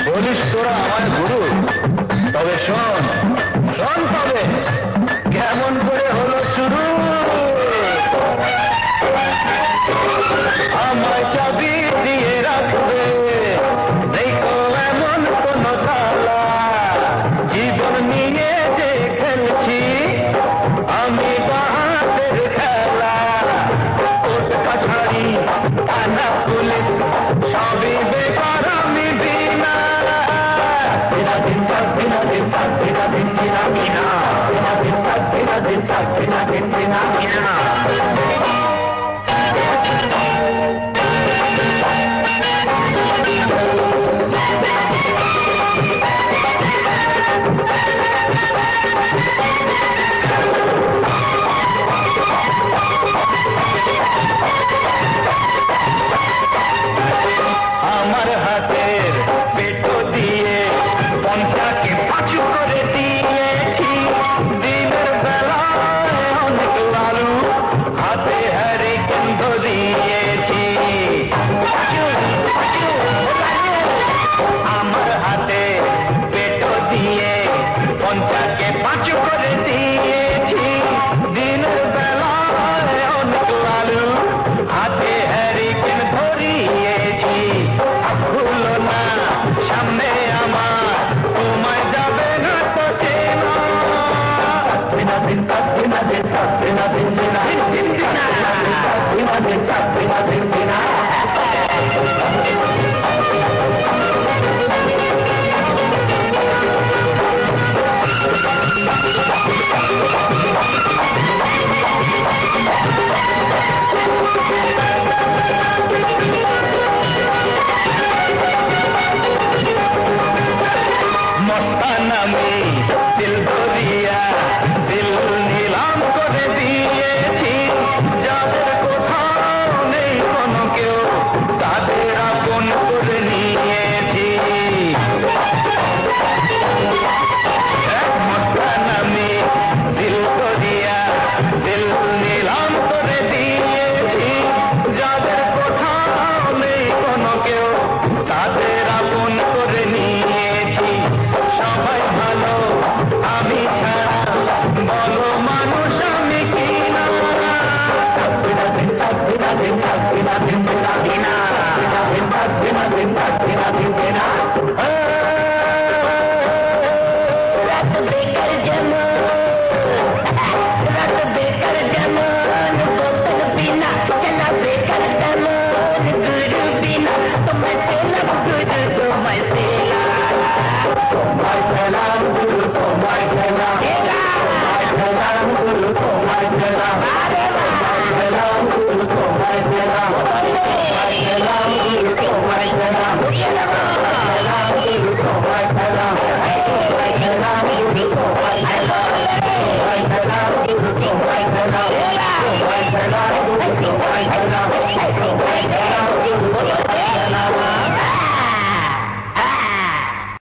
বলিস তোরা আমার গুরু, তবে শোন শোন, তবে কেমন করে হলো শুরু। আমায় চাবি দিয়ে রাখবে, দেখো এমন কোন তালা, জীবন নিয়ে যে খেলছি আমি বাহাতের খেলা। কোর্ট কাছারি থানা পুলিশ সবই বেকার, আমি বিনা বিনা দিন চাক, বিনা দিন চাক, বিনা দিন বিনা বিনা বিনা দিন চাক, বিনা দিন চাক, বিনা দিন বিনা বিনা। আমার হাতের পেটো দিয়ে পঞ্চাকে পাঁচু করে দিয়েছি, দিনের বেলায় অনেক লালু হাতে হারিকেন ধরিয়েছি। আমার হাতে পেটো দিয়ে পঞ্চাকে পাঁচু করে দিয়েছি, দিনের বেলায় অনেক লালু হাতে হারিকেন ধরিয়েছি। ভুলো না সামনে আমার, তোমায় যাবে না তো চেনা। বিনা দিন চাক, বিনা দিন চাক, বিনা দিন বিনা দিন বিনা বিনা দিন চাক, বিনা দিন বিনা। मस्ताना में दिल दरिया